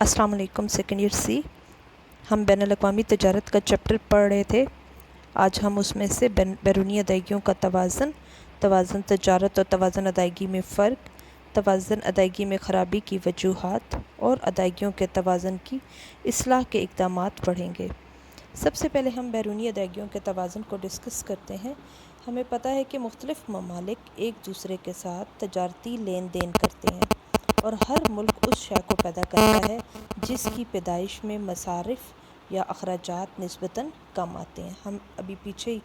السلام علیکم. Second year سی ہم بین الاقوامی تجارت کا چیپٹر پڑھ رہے تھے. آج ہم اس میں سے بیرونی ادائیگیوں کا توازن تجارت اور توازن ادائیگی میں فرق، توازن ادائیگی میں خرابی کی وجوہات اور ادائیگیوں کے توازن کی اصلاح کے اقدامات پڑھیں گے. سب سے پہلے ہم بیرونی ادائیگیوں کے توازن کو ڈسکس کرتے ہیں. ہمیں پتہ ہے کہ مختلف ممالک ایک دوسرے کے ساتھ تجارتی لین دین کرتے ہیں اور ہر ملک اس شے کو پیدا کرتا ہے جس کی پیدائش میں مصارف یا اخراجات نسبتاً کم آتے ہیں. ہم ابھی پیچھے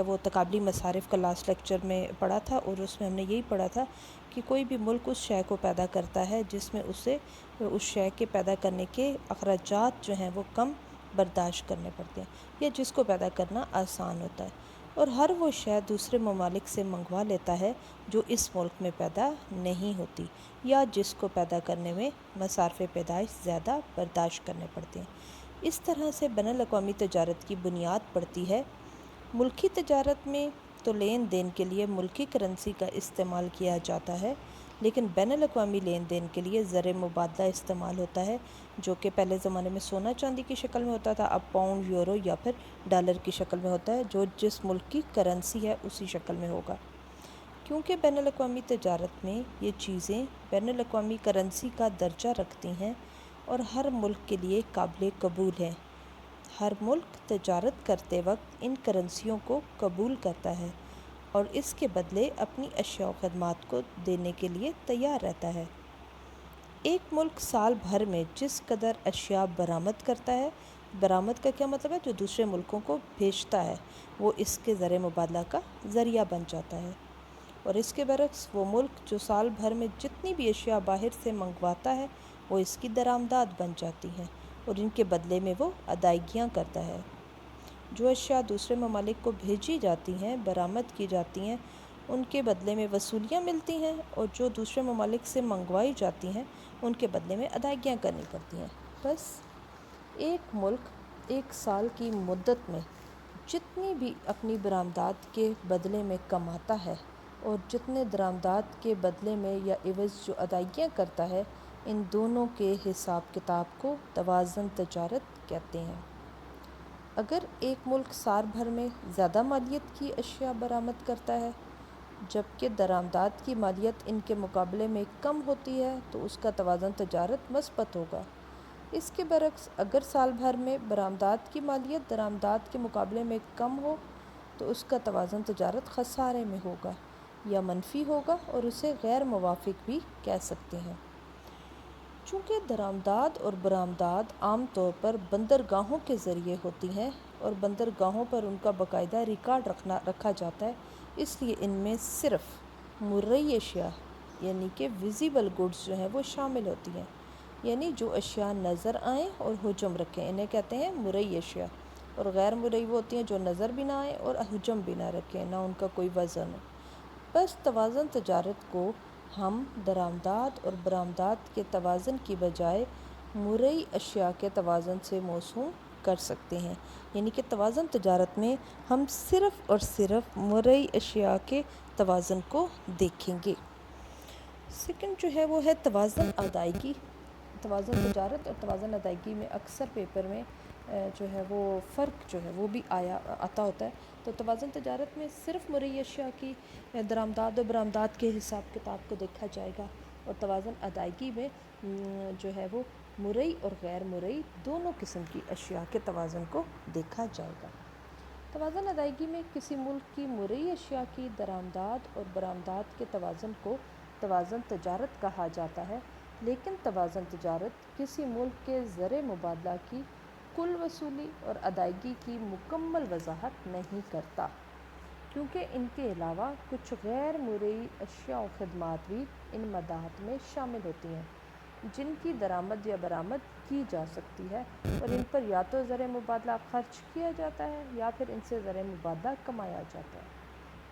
وہ تقابلی مصارف کا لاسٹ لیکچر میں پڑھا تھا اور اس میں ہم نے یہی پڑھا تھا کہ کوئی بھی ملک اس شے کو پیدا کرتا ہے جس میں اسے اس شے کے پیدا کرنے کے اخراجات جو ہیں وہ کم برداشت کرنے پڑتے ہیں یا جس کو پیدا کرنا آسان ہوتا ہے، اور ہر وہ شے دوسرے ممالک سے منگوا لیتا ہے جو اس ملک میں پیدا نہیں ہوتی یا جس کو پیدا کرنے میں مصارف پیدائش زیادہ برداشت کرنے پڑتے ہیں. اس طرح سے بین الاقوامی تجارت کی بنیاد پڑتی ہے. ملکی تجارت میں تو لین دین کے لیے ملکی کرنسی کا استعمال کیا جاتا ہے، لیکن بین الاقوامی لین دین کے لیے زر مبادلہ استعمال ہوتا ہے، جو کہ پہلے زمانے میں سونا چاندی کی شکل میں ہوتا تھا، اب پاؤنڈ، یورو یا پھر ڈالر کی شکل میں ہوتا ہے، جو جس ملک کی کرنسی ہے اسی شکل میں ہوگا. کیونکہ بین الاقوامی تجارت میں یہ چیزیں بین الاقوامی کرنسی کا درجہ رکھتی ہیں اور ہر ملک کے لیے قابل قبول ہیں، ہر ملک تجارت کرتے وقت ان کرنسیوں کو قبول کرتا ہے اور اس کے بدلے اپنی اشیاء و خدمات کو دینے کے لیے تیار رہتا ہے. ایک ملک سال بھر میں جس قدر اشیاء برآمد کرتا ہے، برآمد کا کیا مطلب ہے؟ جو دوسرے ملکوں کو بھیجتا ہے وہ اس کے زر مبادلہ کا ذریعہ بن جاتا ہے، اور اس کے برعکس وہ ملک جو سال بھر میں جتنی بھی اشیاء باہر سے منگواتا ہے وہ اس کی درآمدات بن جاتی ہیں اور ان کے بدلے میں وہ ادائیگیاں کرتا ہے. جو اشیاء دوسرے ممالک کو بھیجی جاتی ہیں، برآمد کی جاتی ہیں، ان کے بدلے میں وصولیاں ملتی ہیں، اور جو دوسرے ممالک سے منگوائی جاتی ہیں ان کے بدلے میں ادائیگیاں کرنی پڑتی ہیں. بس ایک ملک ایک سال کی مدت میں جتنی بھی اپنی برآمدات کے بدلے میں کماتا ہے اور جتنے درآمدات کے بدلے میں یا عوض جو ادائیگیاں کرتا ہے، ان دونوں کے حساب کتاب کو توازن تجارت کہتے ہیں. اگر ایک ملک سال بھر میں زیادہ مالیت کی اشیاء برآمد کرتا ہے جبکہ درآمدات کی مالیت ان کے مقابلے میں کم ہوتی ہے تو اس کا توازن تجارت مثبت ہوگا. اس کے برعکس اگر سال بھر میں برآمدات کی مالیت درآمدات کے مقابلے میں کم ہو تو اس کا توازن تجارت خسارے میں ہوگا یا منفی ہوگا اور اسے غیر موافق بھی کہہ سکتے ہیں. چونکہ درآمدات اور برآمدات عام طور پر بندرگاہوں کے ذریعے ہوتی ہیں اور بندرگاہوں پر ان کا باقاعدہ ریکارڈ رکھا جاتا ہے، اس لیے ان میں صرف مرئی اشیاء یعنی کہ ویزیبل گڈز جو ہیں وہ شامل ہوتی ہیں، یعنی جو اشیاء نظر آئیں اور حجم رکھیں انہیں کہتے ہیں مرئی اشیاء، اور غیر مرئی وہ ہوتی ہیں جو نظر بھی نہ آئیں اور حجم بھی نہ رکھیں، نہ ان کا کوئی وزن ہو. بس توازن تجارت کو ہم درآمدات اور برآمدات کے توازن کی بجائے مرئی اشیاء کے توازن سے موسوم کر سکتے ہیں، یعنی کہ توازن تجارت میں ہم صرف اور صرف مرئی اشیاء کے توازن کو دیکھیں گے. سیکنڈ وہ ہے توازن ادائیگی. توازن تجارت اور توازن ادائیگی میں اکثر پیپر میں وہ فرق وہ بھی آتا ہوتا ہے. تو توازن تجارت میں صرف مرئی اشیاء کی درآمدات اور برآمدات کے حساب کتاب کو دیکھا جائے گا، اور توازن ادائیگی میں وہ مرئی اور غیر مرئی دونوں قسم کی اشیاء کے توازن کو دیکھا جائے گا. توازن ادائیگی میں کسی ملک کی مرئی اشیاء کی درآمدات اور برآمدات کے توازن کو توازن تجارت کہا جاتا ہے، لیکن توازن تجارت کسی ملک کے زر مبادلہ کی کل وصولی اور ادائیگی کی مکمل وضاحت نہیں کرتا، کیونکہ ان کے علاوہ کچھ غیر مرئی اشیاء و خدمات بھی ان مداحت میں شامل ہوتی ہیں جن کی درآمد یا برآمد کی جا سکتی ہے اور ان پر یا تو زر مبادلہ خرچ کیا جاتا ہے یا پھر ان سے زر مبادلہ کمایا جاتا ہے.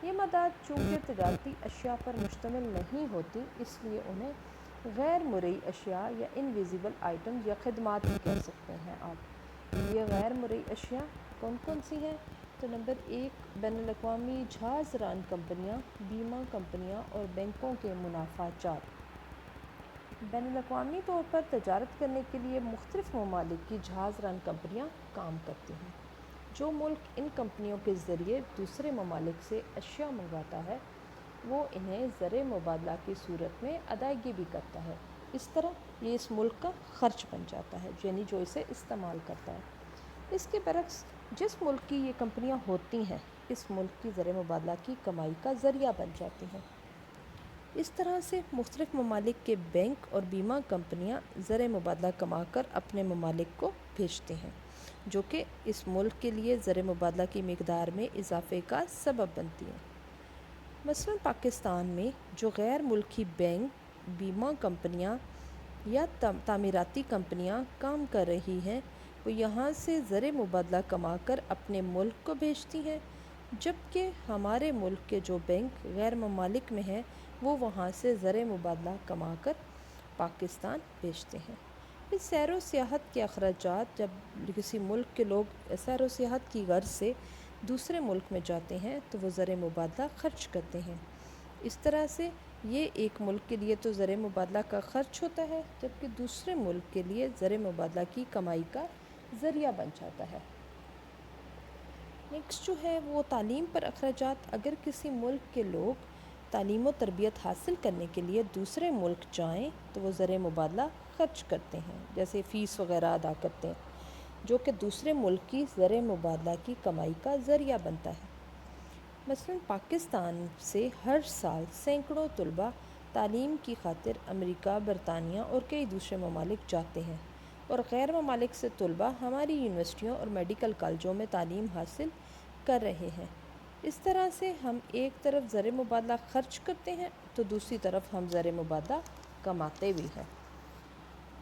یہ مداحت چونکہ تجارتی اشیاء پر مشتمل نہیں ہوتی، اس لیے انہیں غیر مرئی اشیاء یا انویزیبل آئٹمز یا خدمات بھی کہہ سکتے ہیں آپ. یہ غیر مرئی اشیاء کون کون سی ہیں؟ تو نمبر 1 بین الاقوامی جہاز ران کمپنیاں، بیمہ کمپنیاں اور بینکوں کے منافع جات. بین الاقوامی طور پر تجارت کرنے کے لیے مختلف ممالک کی جہاز ران کمپنیاں کام کرتی ہیں۔ جو ملک ان کمپنیوں کے ذریعے دوسرے ممالک سے اشیاء منگواتا ہے وہ انہیں زر مبادلہ کی صورت میں ادائیگی بھی کرتا ہے۔ اس طرح یہ اس ملک کا خرچ بن جاتا ہے، یعنی جو اسے استعمال کرتا ہے۔ اس کے برعکس جس ملک کی یہ کمپنیاں ہوتی ہیں اس ملک کی زر مبادلہ کی کمائی کا ذریعہ بن جاتی ہیں۔ اس طرح سے مختلف ممالک کے بینک اور بیمہ کمپنیاں زر مبادلہ کما کر اپنے ممالک کو بھیجتے ہیں، جو کہ اس ملک کے لیے زر مبادلہ کی مقدار میں اضافے کا سبب بنتی ہیں۔ مثلاً پاکستان میں جو غیر ملکی بینک، بیمہ کمپنیاں یا تعمیراتی کمپنیاں کام کر رہی ہیں وہ یہاں سے زر مبادلہ کما کر اپنے ملک کو بھیجتی ہیں، جبکہ ہمارے ملک کے جو بینک غیر ممالک میں ہیں وہ وہاں سے زر مبادلہ کما کر پاکستان بھیجتے ہیں۔ اس سیر و سیاحت کے اخراجات جب کسی ملک کے لوگ سیر و سیاحت کی غرض سے دوسرے ملک میں جاتے ہیں تو وہ زر مبادلہ خرچ کرتے ہیں۔ اس طرح سے یہ ایک ملک کے لیے تو زر مبادلہ کا خرچ ہوتا ہے، جبکہ دوسرے ملک کے لیے زر مبادلہ کی کمائی کا ذریعہ بن جاتا ہے۔ نیکسٹ جو ہے وہ تعلیم پر اخراجات۔ اگر کسی ملک کے لوگ تعلیم و تربیت حاصل کرنے کے لیے دوسرے ملک جائیں تو وہ زر مبادلہ خرچ کرتے ہیں، جیسے فیس وغیرہ ادا کرتے ہیں، جو کہ دوسرے ملک کی زر مبادلہ کی کمائی کا ذریعہ بنتا ہے۔ مثلاً پاکستان سے ہر سال سینکڑوں طلباء تعلیم کی خاطر امریکہ، برطانیہ اور کئی دوسرے ممالک جاتے ہیں، اور غیر ممالک سے طلباء ہماری یونیورسٹیوں اور میڈیکل کالجوں میں تعلیم حاصل کر رہے ہیں۔ اس طرح سے ہم ایک طرف زر مبادلہ خرچ کرتے ہیں تو دوسری طرف ہم زر مبادلہ کماتے بھی ہیں۔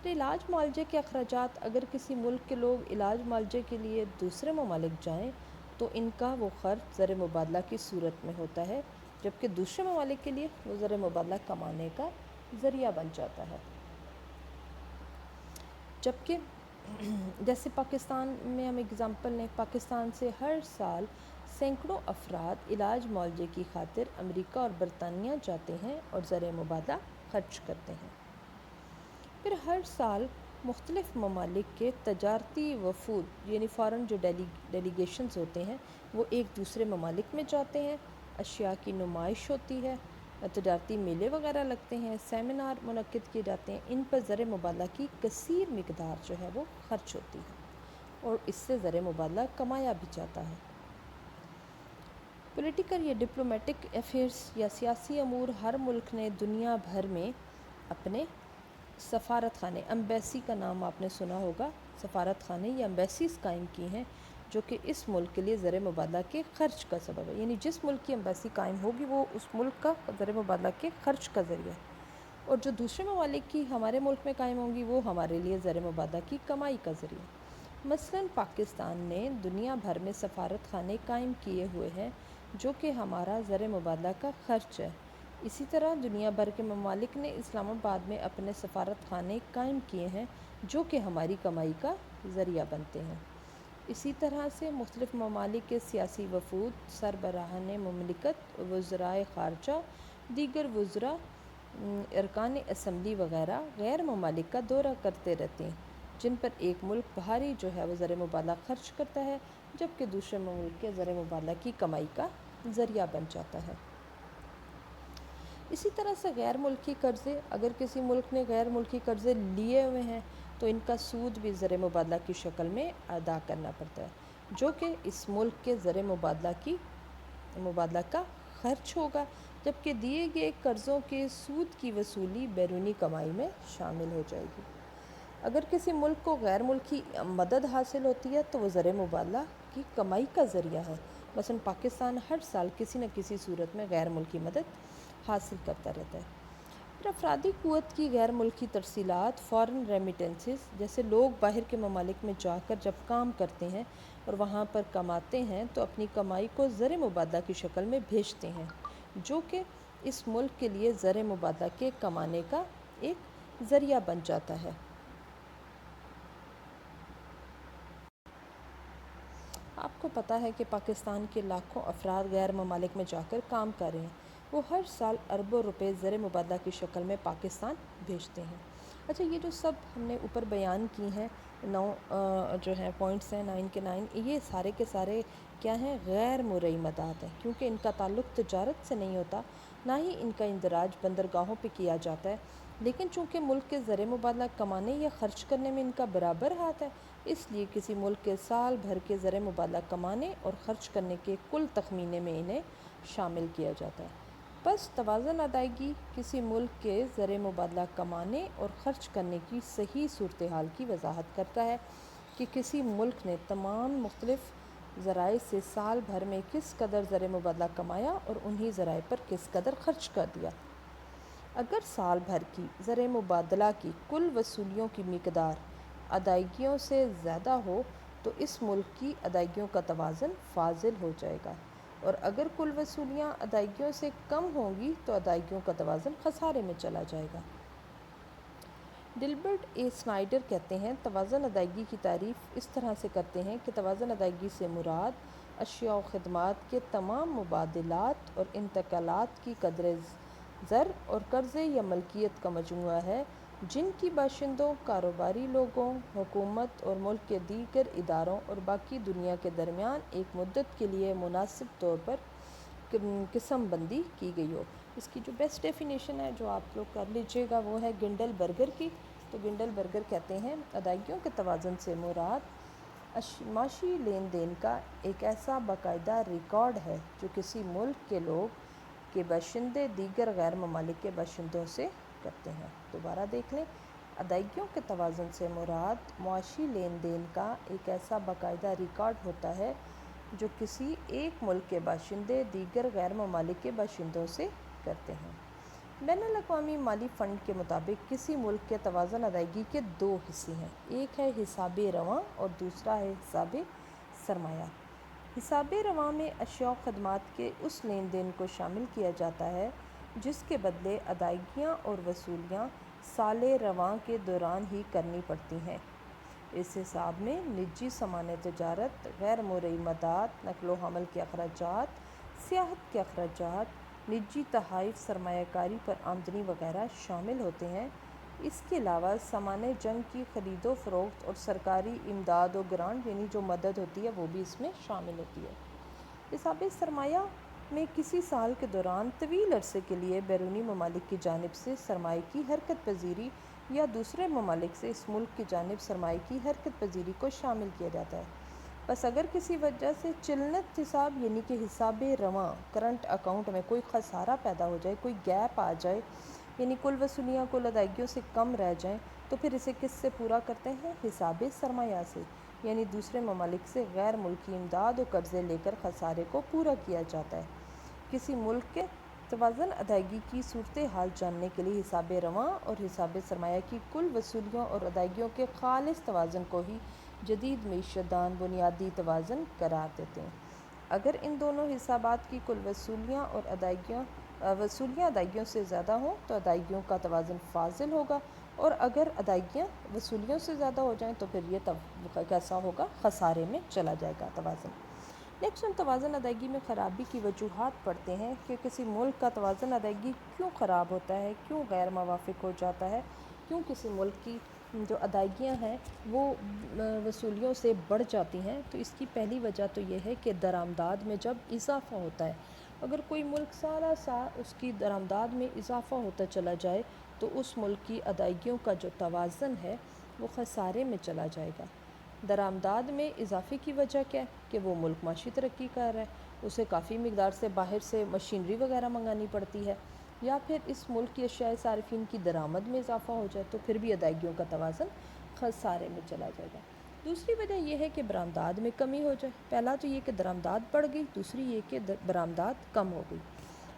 علاج معالجے کے اخراجات۔ اگر کسی ملک کے لوگ علاج معالجے کے لیے دوسرے ممالک جائیں تو ان کا وہ خرچ زر مبادلہ کی صورت میں ہوتا ہے، جبکہ دوسرے ممالک کے لیے وہ زر مبادلہ کمانے کا ذریعہ بن جاتا ہے۔ جبکہ جیسے پاکستان میں ہم اگزامپل لیں، پاکستان سے ہر سال سینکڑوں افراد علاج معالجے کی خاطر امریکہ اور برطانیہ جاتے ہیں اور زر مبادلہ خرچ کرتے ہیں۔ پھر ہر سال مختلف ممالک کے تجارتی وفود یعنی فارن جو ڈیلیگیشنز ہوتے ہیں وہ ایک دوسرے ممالک میں جاتے ہیں، اشیاء کی نمائش ہوتی ہے، تجارتی میلے وغیرہ لگتے ہیں، سیمینار منعقد کیے جاتے ہیں، ان پر زر مبادلہ کی کثیر مقدار جو ہے وہ خرچ ہوتی ہے اور اس سے زر مبادلہ کمایا بھی جاتا ہے۔ پولیٹیکل یا ڈپلومیٹک افیئرز یا سیاسی امور۔ ہر ملک نے دنیا بھر میں اپنے سفارت خانے، ایمبیسی کا نام آپ نے سنا ہوگا، سفارت خانے یا ایمبیسیز قائم کی ہیں جو کہ اس ملک کے لیے زر مبادلہ کے خرچ کا سبب ہے، یعنی جس ملک کی ایمبیسی قائم ہوگی وہ اس ملک کا زر مبادلہ کے خرچ کا ذریعہ ہے، اور جو دوسرے ممالک کی ہمارے ملک میں قائم ہوں گی وہ ہمارے لیے زر مبادلہ کی کمائی کا ذریعہ ہے۔ مثلاً پاکستان نے دنیا بھر میں سفارت خانے قائم کیے ہوئے ہیں جو کہ ہمارا زر مبادلہ کا خرچ ہے۔ اسی طرح دنیا بھر کے ممالک نے اسلام آباد میں اپنے سفارت خانے قائم کیے ہیں جو کہ ہماری کمائی کا ذریعہ بنتے ہیں۔ اسی طرح سے مختلف ممالک کے سیاسی وفود، سربراہان مملکت، وزرائے خارجہ، دیگر وزراء، ارکان اسمبلی وغیرہ غیر ممالک کا دورہ کرتے رہتے ہیں، جن پر ایک ملک باہری جو ہے وہ زر مبادلہ خرچ کرتا ہے، جبکہ دوسرے ملک کے زر مبادلہ کی کمائی کا ذریعہ بن جاتا ہے۔ اسی طرح سے غیر ملکی قرضے۔ اگر کسی ملک نے غیر ملکی قرضے لیے ہوئے ہیں تو ان کا سود بھی زر مبادلہ کی شکل میں ادا کرنا پڑتا ہے، جو کہ اس ملک کے زر مبادلہ کا خرچ ہوگا، جبکہ دیے گئے قرضوں کے سود کی وصولی بیرونی کمائی میں شامل ہو جائے گی۔ اگر کسی ملک کو غیر ملکی مدد حاصل ہوتی ہے تو وہ زر مبادلہ کی کمائی کا ذریعہ ہے۔ مثلاً پاکستان ہر سال کسی نہ کسی صورت میں غیر ملکی مدد حاصل کرتا رہتا ہے۔ پھر افرادی قوت کی غیر ملکی ترسیلات، فارن ریمیٹنسز، جیسے لوگ باہر کے ممالک میں جا کر جب کام کرتے ہیں اور وہاں پر کماتے ہیں تو اپنی کمائی کو زر مبادلہ کی شکل میں بھیجتے ہیں، جو کہ اس ملک کے لیے زر مبادلہ کے کمانے کا ایک ذریعہ بن جاتا ہے۔ آپ کو پتہ ہے کہ پاکستان کے لاکھوں افراد غیر ممالک میں جا کر کام کر رہے ہیں، وہ ہر سال اربوں روپے زر مبادلہ کی شکل میں پاکستان بھیجتے ہیں۔ اچھا، یہ جو سب ہم نے اوپر بیان کی ہیں 9 جو ہیں پوائنٹس ہیں 9 کے 9، یہ سارے کے سارے کیا ہیں؟ غیر مرئی مداد ہیں، کیونکہ ان کا تعلق تجارت سے نہیں ہوتا، نہ ہی ان کا اندراج بندرگاہوں پہ کیا جاتا ہے، لیکن چونکہ ملک کے زر مبادلہ کمانے یا خرچ کرنے میں ان کا برابر ہاتھ ہے، اس لیے کسی ملک کے سال بھر کے زر مبادلہ کمانے اور خرچ کرنے کے کل تخمینے میں انہیں شامل کیا جاتا ہے۔ بس توازن ادائیگی کسی ملک کے زر مبادلہ کمانے اور خرچ کرنے کی صحیح صورتحال کی وضاحت کرتا ہے کہ کسی ملک نے تمام مختلف ذرائع سے سال بھر میں کس قدر زر مبادلہ کمایا اور انہی ذرائع پر کس قدر خرچ کر دیا۔ اگر سال بھر کی زر مبادلہ کی کل وصولیوں کی مقدار ادائیگیوں سے زیادہ ہو تو اس ملک کی ادائیگیوں کا توازن فاضل ہو جائے گا، اور اگر کل وصولیاں ادائیگیوں سے کم ہوں گی تو ادائیگیوں کا توازن خسارے میں چلا جائے گا۔ ڈلبرٹ اے سنائڈر کہتے ہیں، توازن ادائیگی کی تعریف اس طرح سے کرتے ہیں کہ توازن ادائیگی سے مراد اشیاء و خدمات کے تمام مبادلات اور انتقالات کی قدر زر اور قرضے یا ملکیت کا مجموعہ ہے، جن کی باشندوں، کاروباری لوگوں، حکومت اور ملک کے دیگر اداروں اور باقی دنیا کے درمیان ایک مدت کے لیے مناسب طور پر قسم بندی کی گئی ہو۔ اس کی جو بیسٹ ڈیفینیشن ہے جو آپ لوگ کر لیجئے گا وہ ہے گنڈل برگر کی۔ تو گنڈل برگر کہتے ہیں ادائیگیوں کے توازن سے مراد معاشی لین دین کا ایک ایسا باقاعدہ ریکارڈ ہے جو کسی ملک کے لوگ کے باشندے دیگر غیر ممالک کے باشندوں سے کرتے ہیں۔ دوبارہ دیکھ لیں، ادائیگیوں کے توازن سے مراد معاشی لین دین کا ایک ایسا باقاعدہ ریکارڈ ہوتا ہے جو کسی ایک ملک کے باشندے دیگر غیر ممالک کے باشندوں سے کرتے ہیں۔ بین الاقوامی مالی فنڈ کے مطابق کسی ملک کے توازن ادائیگی کے 2 حصے ہیں، ایک ہے حساب رواں اور دوسرا ہے حساب سرمایہ۔ حساب رواں میں اشیاء و خدمات کے اس لین دین کو شامل کیا جاتا ہے جس کے بدلے ادائیگیاں اور وصولیاں سال رواں کے دوران ہی کرنی پڑتی ہیں۔ اس حساب میں نجی سامان تجارت، غیر مرئی مداد، نقل و حمل کے اخراجات، سیاحت کے اخراجات، نجی تحائف، سرمایہ کاری پر آمدنی وغیرہ شامل ہوتے ہیں۔ اس کے علاوہ سامان جنگ کی خرید و فروخت اور سرکاری امداد و گرانٹ یعنی جو مدد ہوتی ہے وہ بھی اس میں شامل ہوتی ہے۔ حساب سرمایہ میں کسی سال کے دوران طویل عرصے کے لیے بیرونی ممالک کی جانب سے سرمایہ کی حرکت پذیری یا دوسرے ممالک سے اس ملک کی جانب سرمایہ کی حرکت پذیری کو شامل کیا جاتا ہے۔ بس اگر کسی وجہ سے چلنت حساب یعنی کہ حساب رواں کرنٹ اکاؤنٹ میں کوئی خسارہ پیدا ہو جائے، کوئی گیپ آ جائے، یعنی کل وصولیاں کل ادائیگیوں سے کم رہ جائیں، تو پھر اسے کس سے پورا کرتے ہیں؟ حساب سرمایہ سے، یعنی دوسرے ممالک سے غیر ملکی امداد و قرضے لے کر خسارے کو پورا کیا جاتا ہے۔ کسی ملک کے توازن ادائیگی کی صورتحال جاننے کے لیے حساب رواں اور حساب سرمایہ کی کل وصولیوں اور ادائیگیوں کے خالص توازن کو ہی جدید معیشت دان بنیادی توازن قرار دیتے ہیں۔ اگر ان دونوں حسابات کی کل وصولیاں ادائیگیوں سے زیادہ ہوں تو ادائیگیوں کا توازن فاضل ہوگا، اور اگر ادائیگیاں وصولیوں سے زیادہ ہو جائیں تو پھر یہ کیسا ہوگا؟ خسارے میں چلا جائے گا توازن۔ نیکسٹ ہم توازن ادائیگی میں خرابی کی وجوہات پڑھتے ہیں کہ کسی ملک کا توازن ادائیگی کیوں خراب ہوتا ہے، کیوں غیر موافق ہو جاتا ہے، کیوں کسی ملک کی جو ادائیگیاں ہیں وہ وصولیوں سے بڑھ جاتی ہیں۔ تو اس کی پہلی وجہ تو یہ ہے کہ درآمدات میں جب اضافہ ہوتا ہے، اگر کوئی ملک سالہ سال اس کی درآمدات میں اضافہ ہوتا چلا جائے تو اس ملک کی ادائیگیوں کا جو توازن ہے وہ خسارے میں چلا جائے گا۔ درآمدات میں اضافے کی وجہ کیا ہے کہ وہ ملک معاشی ترقی کر رہا ہے، اسے کافی مقدار سے باہر سے مشینری وغیرہ منگانی پڑتی ہے، یا پھر اس ملک کی اشیاء صارفین کی درآمد میں اضافہ ہو جائے تو پھر بھی ادائیگیوں کا توازن خسارے میں چلا جائے گا۔ دوسری وجہ یہ ہے کہ برآمدات میں کمی ہو جائے۔ پہلا تو یہ کہ درآمدات بڑھ گئی، دوسری یہ کہ برآمدات کم ہو گئی۔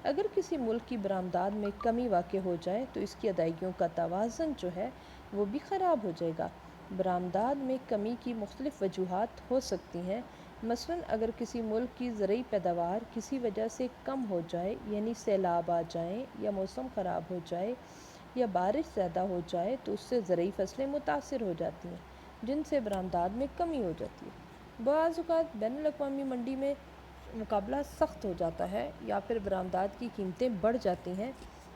اگر کسی ملک کی برآمدات میں کمی واقع ہو جائے تو اس کی ادائیگیوں کا توازن جو ہے وہ بھی خراب ہو جائے گا۔ برآمدات میں کمی کی مختلف وجوہات ہو سکتی ہیں، مثلاً اگر کسی ملک کی زرعی پیداوار کسی وجہ سے کم ہو جائے، یعنی سیلاب آ جائیں یا موسم خراب ہو جائے یا بارش زیادہ ہو جائے تو اس سے زرعی فصلیں متاثر ہو جاتی ہیں، جن سے برآمدات میں کمی ہو جاتی ہے۔ بعض اوقات بین الاقوامی منڈی میں مقابلہ سخت ہو جاتا ہے یا پھر برآمدات کی قیمتیں بڑھ جاتی ہیں،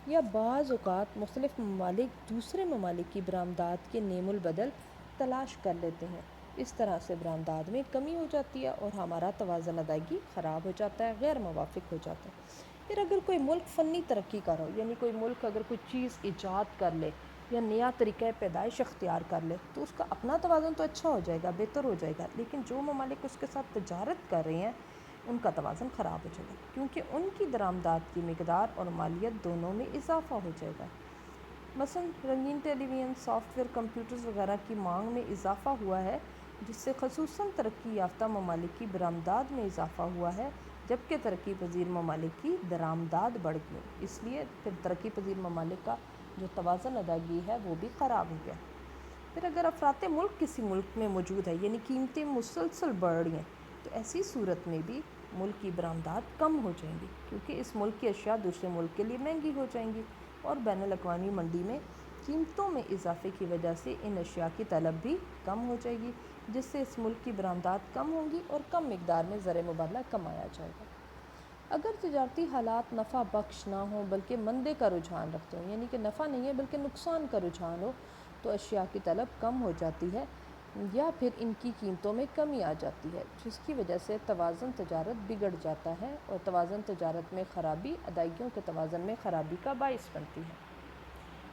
یا بعض اوقات مختلف ممالک دوسرے ممالک کی برآمدات کے نیم البدل تلاش کر لیتے ہیں۔ اس طرح سے برآمدات میں کمی ہو جاتی ہے اور ہمارا توازن ادائیگی خراب ہو جاتا ہے، غیر موافق ہو جاتا ہے۔ پھر اگر کوئی ملک فنی ترقی کر ہو، یعنی کوئی ملک اگر کوئی چیز ایجاد کر لے یا نیا طریقہ پیدائش اختیار کر لے تو اس کا اپنا توازن تو اچھا ہو جائے گا، بہتر ہو جائے گا، لیکن جو ممالک اس کے ساتھ تجارت کر رہے ہیں ان کا توازن خراب ہو جائے گا، کیونکہ ان کی درآمدات کی مقدار اور مالیت دونوں میں اضافہ ہو جائے گا۔ مثلا رنگین ٹیلی ویژن، سافٹ ویئر، کمپیوٹرز وغیرہ کی مانگ میں اضافہ ہوا ہے، جس سے خصوصاً ترقی یافتہ ممالک کی برآمدات میں اضافہ ہوا ہے، جبکہ ترقی پذیر ممالک کی درآمدات بڑھ گئی۔ اس لیے پھر ترقی پذیر ممالک کا جو توازن ادائیگی ہے وہ بھی خراب ہو گیا۔ پھر اگر افراط ملک کسی ملک میں موجود ہے، یعنی قیمتیں مسلسل بڑھ رہی ہیں، تو ایسی صورت میں بھی ملک کی برآمدات کم ہو جائیں گی، کیونکہ اس ملک کی اشیاء دوسرے ملک کے لیے مہنگی ہو جائیں گی، اور بین الاقوامی منڈی میں قیمتوں میں اضافے کی وجہ سے ان اشیاء کی طلب بھی کم ہو جائے گی، جس سے اس ملک کی برآمدات کم ہوں گی اور کم مقدار میں زر مبادلہ کمایا جائے گا۔ اگر تجارتی حالات نفع بخش نہ ہوں بلکہ مندے کا رجحان رکھتے ہوں، یعنی کہ نفع نہیں ہے بلکہ نقصان کا رجحان ہو، تو اشیاء کی طلب کم ہو جاتی ہے یا پھر ان کی قیمتوں میں کمی آ جاتی ہے، جس کی وجہ سے توازن تجارت بگڑ جاتا ہے، اور توازن تجارت میں خرابی ادائیگیوں کے توازن میں خرابی کا باعث بنتی ہے۔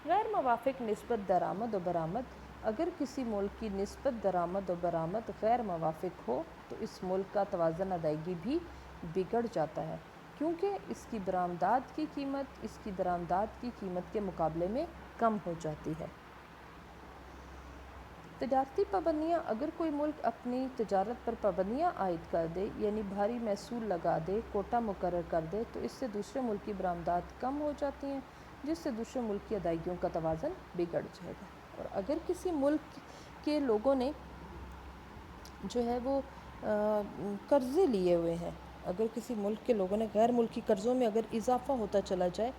غیر موافق نسبت درآمد و برآمد: اگر کسی ملک کی نسبت درآمد و برآمد غیر موافق ہو تو اس ملک کا توازن ادائیگی بھی بگڑ جاتا ہے، کیونکہ اس کی برآمدات کی قیمت اس کی درآمدات کی قیمت کے مقابلے میں کم ہو جاتی ہے۔ تجارتی پابندیاں: اگر کوئی ملک اپنی تجارت پر پابندیاں عائد کر دے، یعنی بھاری محصول لگا دے، کوٹا مقرر کر دے، تو اس سے دوسرے ملک کی برآمدات کم ہو جاتی ہیں، جس سے دوسرے ملک کی ادائیگیوں کا توازن بگڑ جائے گا۔ اور اگر کسی ملک کے لوگوں نے جو ہے وہ قرضے لیے ہوئے ہیں، اگر کسی ملک کے لوگوں نے غیر ملکی قرضوں میں اگر اضافہ ہوتا چلا جائے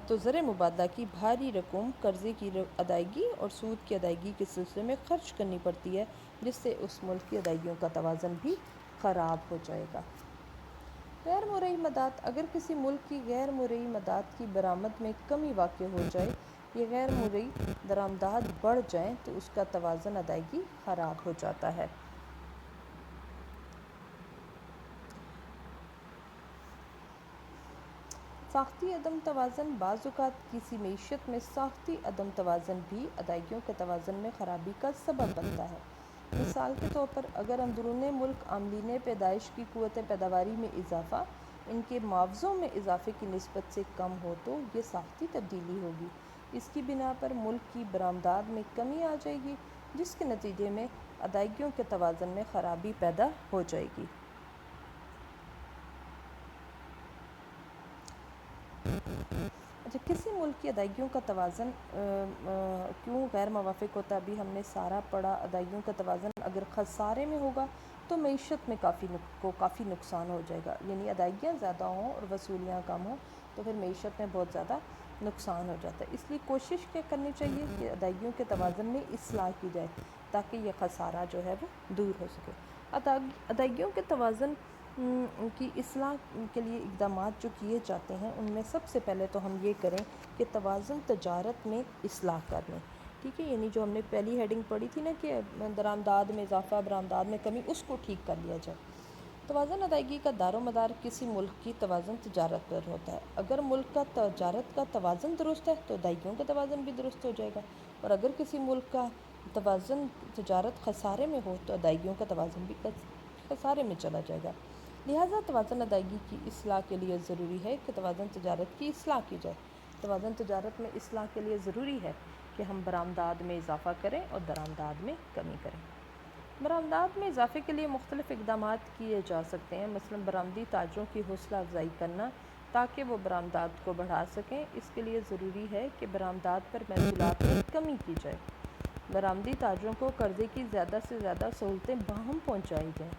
تو زر مبادلہ کی بھاری رقم قرضے کی ادائیگی اور سود کی ادائیگی کے سلسلے میں خرچ کرنی پڑتی ہے، جس سے اس ملک کی ادائیگیوں کا توازن بھی خراب ہو جائے گا۔ غیر مرئی مداد: اگر کسی ملک کی غیر مرئی مداد کی برآمد میں کمی واقع ہو جائے یا غیر مرئی درآمدات بڑھ جائیں تو اس کا توازن ادائیگی خراب ہو جاتا ہے۔ ساختی عدم توازن: بعض اوقات کسی معیشت میں ساختی عدم توازن بھی ادائیگیوں کے توازن میں خرابی کا سبب بنتا ہے۔ مثال کے طور پر اگر اندرون ملک عاملین پیدائش کی قوت پیداواری میں اضافہ ان کے معاوضوں میں اضافے کی نسبت سے کم ہو تو یہ ساختی تبدیلی ہوگی۔ اس کی بنا پر ملک کی برآمدات میں کمی آ جائے گی، جس کے نتیجے میں ادائیگیوں کے توازن میں خرابی پیدا ہو جائے گی۔ اچھا، کسی ملک کی ادائیگیوں کا توازن کیوں غیر موافق ہوتا ہے؟ ابھی ہم نے سارا پڑھا۔ ادائیگیوں کا توازن اگر خسارے میں ہوگا تو معیشت میں کافی نقصان ہو جائے گا، یعنی ادائیگیاں زیادہ ہوں اور وصولیاں کم ہوں تو پھر معیشت میں بہت زیادہ نقصان ہو جاتا ہے۔ اس لیے کوشش کیا کرنی چاہیے کہ ادائیگیوں کے توازن میں اصلاح کی جائے تاکہ یہ خسارہ جو ہے وہ دور ہو سکے۔ ادائیگیوں کے توازن کی اصلاح کے لیے اقدامات جو کیے جاتے ہیں ان میں سب سے پہلے تو ہم یہ کریں کہ توازن تجارت میں اصلاح کر لیں، ٹھیک ہے؟ یعنی جو ہم نے پہلی ہیڈنگ پڑھی تھی نا کہ درآمدات میں اضافہ، برآمدات میں کمی، اس کو ٹھیک کر لیا جائے۔ توازن ادائیگی کا دار و مدار کسی ملک کی توازن تجارت پر ہوتا ہے۔ اگر ملک کا تجارت کا توازن درست ہے تو ادائیگیوں کا توازن بھی درست ہو جائے گا، اور اگر کسی ملک کا توازن تجارت خسارے میں ہو تو ادائیگیوں کا توازن بھی خسارے میں چلا جائے گا۔ لہٰذا توازن ادائیگی کی اصلاح کے لیے ضروری ہے کہ توازن تجارت کی اصلاح کی جائے۔ توازن تجارت میں اصلاح کے لیے ضروری ہے کہ ہم برآمدات میں اضافہ کریں اور درآمدات میں کمی کریں۔ برآمدات میں اضافے کے لیے مختلف اقدامات کیے جا سکتے ہیں، مثلاً برآمدی تاجروں کی حوصلہ افزائی کرنا تاکہ وہ برآمدات کو بڑھا سکیں۔ اس کے لیے ضروری ہے کہ برآمدات پر محصولات میں کمی کی جائے، برآمدی تاجروں کو قرضے کی زیادہ سے زیادہ سہولتیں باہم پہنچائی جائیں،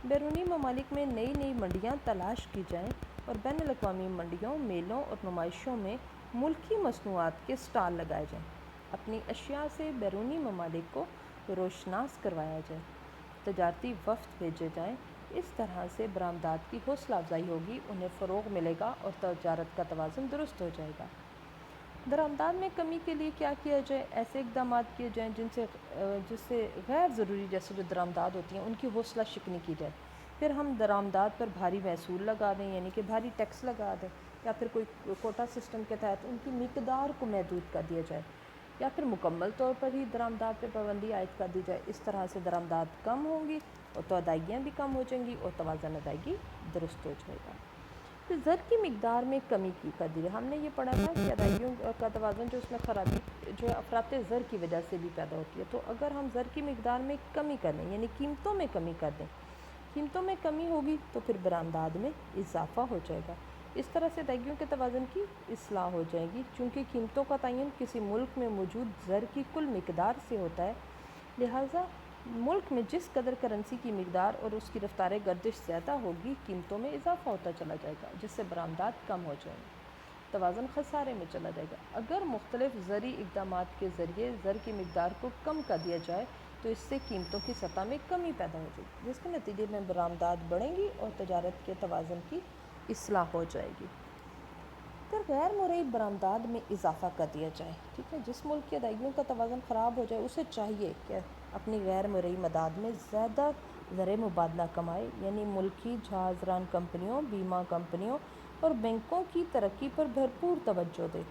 بیرونی ممالک میں نئی منڈیاں تلاش کی جائیں اور بین الاقوامی منڈیوں، میلوں اور نمائشوں میں ملکی مصنوعات کے اسٹال لگائے جائیں، اپنی اشیاء سے بیرونی ممالک کو روشناس کروایا جائے، تجارتی وفد بھیجے جائیں اس طرح سے برآمدات کی حوصلہ افزائی ہوگی، انہیں فروغ ملے گا اور تجارت کا توازن درست ہو جائے گا۔ درآمدات میں کمی کے لیے کیا کیا جائے؟ ایسے اقدامات کیے جائیں جس سے غیر ضروری جیسے جو درآمدات ہوتی ہیں ان کی حوصلہ شکنی کی جائے۔ پھر ہم درآمدات پر بھاری محصول لگا دیں، یعنی کہ بھاری ٹیکس لگا دیں، یا پھر کوئی کوٹا سسٹم کے تحت ان کی مقدار کو محدود کر دیا جائے، یا پھر مکمل طور پر ہی درآمدات پہ پابندی عائد کر دی جائے۔ اس طرح سے درآمدات کم ہوں گی اور تو ادائیگیاں بھی کم ہو جائیں گی اور توازن ادائیگی درست ہو جائے گا۔ پھر زر کی مقدار میں کمی کی قدر ہم نے یہ پڑھا تھا کہ ادائیگیوں کا توازن جو اس میں خرابی جو ہے افراط زر کی وجہ سے بھی پیدا ہوتی ہے۔ تو اگر ہم زر کی مقدار میں کمی کر دیں، یعنی قیمتوں میں کمی کر دیں، قیمتوں میں کمی ہوگی تو پھر برآمدات میں اضافہ ہو جائے گا۔ اس طرح سے ادائیگیوں کے توازن کی اصلاح ہو جائے گی، چونکہ قیمتوں کا تعین کسی ملک میں موجود زر کی کل مقدار سے ہوتا ہے، لہٰذا ملک میں جس قدر کرنسی کی مقدار اور اس کی رفتار گردش زیادہ ہوگی، قیمتوں میں اضافہ ہوتا چلا جائے گا، جس سے برآمدات کم ہو جائیں گے، توازن خسارے میں چلا جائے گا۔ اگر مختلف زرعی اقدامات کے ذریعے زر کی مقدار کو کم کر دیا جائے تو اس سے قیمتوں کی سطح میں کمی پیدا ہو جائے گی، جس کے نتیجے میں برآمدات بڑھیں گی اور تجارت کے توازن کی اصلاح ہو جائے گی۔ پھر غیر مرئی برآمدات میں اضافہ کر دیا جائے، ٹھیک ہے، جس ملک کی ادائیگیوں کا توازن خراب ہو جائے اسے چاہیے کہ اپنی غیر مرئی مداد میں زیادہ زر مبادلہ کمائے، یعنی ملکی جہاز ران کمپنیوں، بیمہ کمپنیوں اور بینکوں کی ترقی پر بھرپور توجہ دے،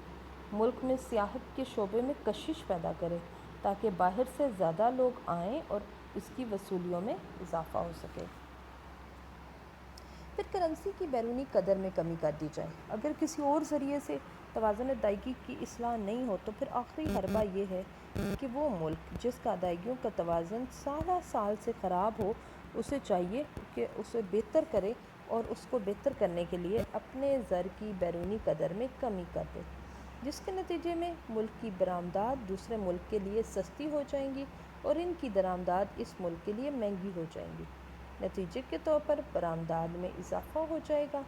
ملک میں سیاحت کے شعبے میں کشش پیدا کرے تاکہ باہر سے زیادہ لوگ آئیں اور اس کی وصولیوں میں اضافہ ہو سکے۔ پھر کرنسی کی بیرونی قدر میں کمی کر دی جائے۔ اگر کسی اور ذریعے سے توازن ادائیگی کی اصلاح نہیں ہو تو پھر آخری حربہ یہ ہے کہ وہ ملک جس کا ادائیگیوں کا توازن سالہ سال سے خراب ہو، اسے چاہیے کہ اسے بہتر کرے اور اس کو بہتر کرنے کے لیے اپنے زر کی بیرونی قدر میں کمی کر دے، جس کے نتیجے میں ملک کی برآمدات دوسرے ملک کے لیے سستی ہو جائیں گی اور ان کی درآمدات اس ملک کے لیے مہنگی ہو جائیں گی۔ نتیجے کے طور پر برآمدات میں اضافہ ہو جائے گا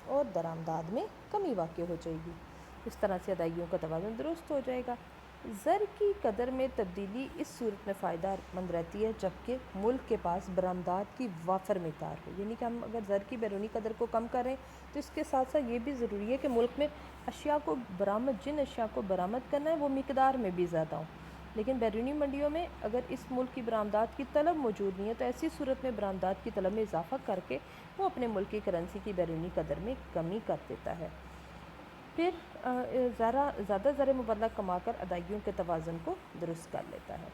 اور درآمدات میں کمی واقع ہو جائے گی۔ اس طرح سے ادائیگیوں کا توازن درست ہو جائے گا۔ زر کی قدر میں تبدیلی اس صورت میں فائدہ مند رہتی ہے جبکہ ملک کے پاس برآمدات کی وافر مقدار ہو، یعنی کہ ہم اگر زر کی بیرونی قدر کو کم کریں تو اس کے ساتھ ساتھ یہ بھی ضروری ہے کہ ملک میں جن اشیاء کو برآمد کرنا ہے وہ مقدار میں بھی زیادہ ہوں، لیکن بیرونی منڈیوں میں اگر اس ملک کی برآمدات کی طلب موجود نہیں ہے تو ایسی صورت میں برآمدات کی طلب میں اضافہ کر کے وہ اپنے ملک کی کرنسی کی بیرونی قدر میں کمی کر دیتا ہے، پھر زیادہ زر مبادلہ کما کر ادائیگیوں کے توازن کو درست کر لیتا ہے۔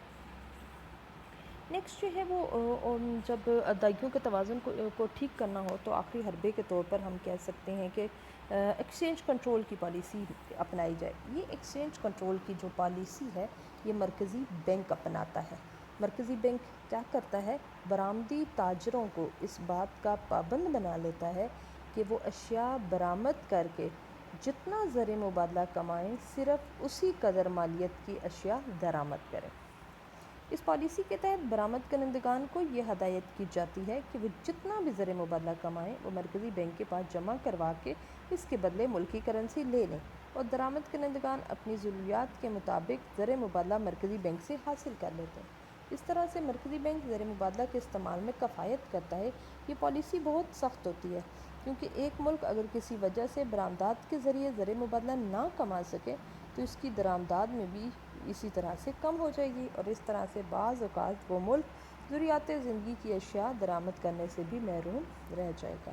نیکسٹ جو ہے وہ جب ادائیگیوں کے توازن کو ٹھیک کرنا ہو تو آخری حربے کے طور پر ہم کہہ سکتے ہیں کہ ایکسچینج کنٹرول کی پالیسی اپنائی جائے۔ یہ ایکسچینج کنٹرول کی جو پالیسی ہے یہ مرکزی بینک اپناتا ہے۔ مرکزی بینک کیا کرتا ہے؟ برآمدی تاجروں کو اس بات کا پابند بنا لیتا ہے کہ وہ اشیاء برآمد کر کے جتنا زر مبادلہ کمائیں صرف اسی قدر مالیت کی اشیاء درآمد کریں۔ اس پالیسی کے تحت برآمد کنندگان کو یہ ہدایت کی جاتی ہے کہ وہ جتنا بھی زر مبادلہ کمائیں وہ مرکزی بینک کے پاس جمع کروا کے اس کے بدلے ملکی کرنسی لے لیں، اور درآمد کنندگان اپنی ضروریات کے مطابق زر مبادلہ مرکزی بینک سے حاصل کر لیتے ہیں۔ اس طرح سے مرکزی بینک زر مبادلہ کے استعمال میں کفایت کرتا ہے۔ یہ پالیسی بہت سخت ہوتی ہے کیونکہ ایک ملک اگر کسی وجہ سے برآمدات کے ذریعے زر مبادلہ نہ کما سکے تو اس کی درآمدات میں بھی اسی طرح سے کم ہو جائے گی، اور اس طرح سے بعض اوقات وہ ملک ضروریات زندگی کی اشیاء درآمد کرنے سے بھی محروم رہ جائے گا۔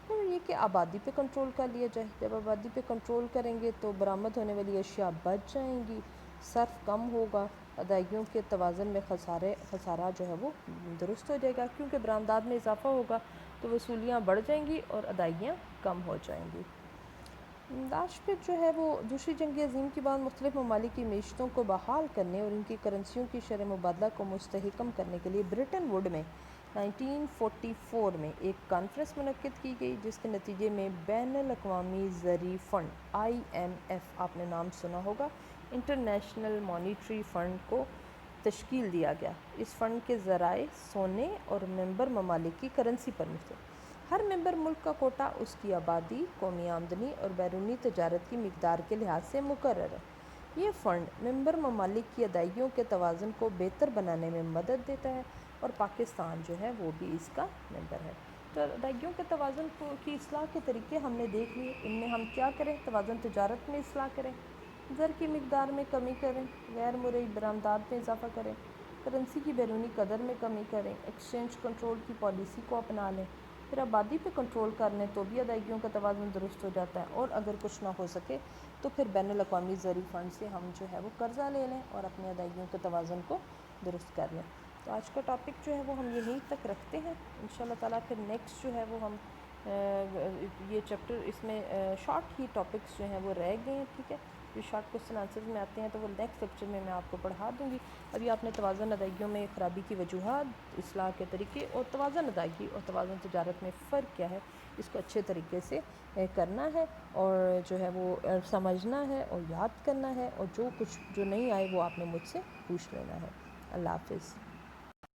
پھر یہ کہ آبادی پہ کنٹرول کر لیا جائے۔ جب آبادی پہ کنٹرول کریں گے تو برآمد ہونے والی اشیاء بچ جائیں گی، صرف کم ہوگا، ادائیگیوں کے توازن میں خسارہ جو ہے وہ درست ہو جائے گا، کیونکہ برآمدات میں اضافہ ہوگا تو وصولیاں بڑھ جائیں گی اور ادائیگیاں کم ہو جائیں گی۔ لاسٹ پہ جو ہے وہ دوسری جنگ عظیم کے بعد مختلف ممالک کی معیشتوں کو بحال کرنے اور ان کی کرنسیوں کی شرح مبادلہ کو مستحکم کرنے کے لیے برٹن ووڈ میں 1944 میں ایک کانفرنس منعقد کی گئی، جس کے نتیجے میں بین الاقوامی زرعی فنڈ IMF، آپ نے نام سنا ہوگا، انٹرنیشنل مانیٹری فنڈ کو تشکیل دیا گیا۔ اس فنڈ کے ذرائع سونے اور ممبر ممالک کی کرنسی پر مشتمل۔ ہر ممبر ملک کا کوٹا اس کی آبادی، قومی آمدنی اور بیرونی تجارت کی مقدار کے لحاظ سے مقرر ہے۔ یہ فنڈ ممبر ممالک کی ادائیگیوں کے توازن کو بہتر بنانے میں مدد دیتا ہے اور پاکستان جو ہے وہ بھی اس کا ممبر ہے۔ تو ادائیگیوں کے توازن کی اصلاح کے طریقے ہم نے دیکھ لیے۔ ان میں ہم کیا کریں؟ توازن تجارت میں اصلاح کریں، زر کی مقدار میں کمی کریں، غیر مرئی برآمدات میں اضافہ کریں، کرنسی کی بیرونی قدر میں کمی کریں، ایکسچینج کنٹرول کی پالیسی کو اپنا لیں، پھر آبادی پہ کنٹرول کر لیں تو بھی ادائیگیوں کا توازن درست ہو جاتا ہے۔ اور اگر کچھ نہ ہو سکے تو پھر بین الاقوامی زرعی فنڈ سے ہم جو ہے وہ قرضہ لے لیں اور اپنی ادائیگیوں کے توازن کو درست کر لیں۔ تو آج کا ٹاپک جو ہے وہ ہم یہیں تک رکھتے ہیں انشاءاللہ تعالیٰ۔ پھر نیکسٹ جو ہے وہ ہم یہ چیپٹر اس میں شارٹ ہی ٹاپکس جو ہیں وہ رہ گئے ہیں، ٹھیک ہے۔ جو شارٹ کوسچن آنسرز میں آتے ہیں تو وہ نیکسٹ لیکچر میں آپ کو پڑھا دوں گی۔ ابھی آپ نے توازن ادائیگیوں میں خرابی کی وجوہات، اصلاح کے طریقے اور توازن ادائیگی اور توازن تجارت میں فرق کیا ہے، اس کو اچھے طریقے سے کرنا ہے اور جو ہے وہ سمجھنا ہے اور یاد کرنا ہے، اور جو کچھ جو نہیں آئے وہ آپ نے مجھ سے پوچھ لینا ہے۔ اللہ حافظ۔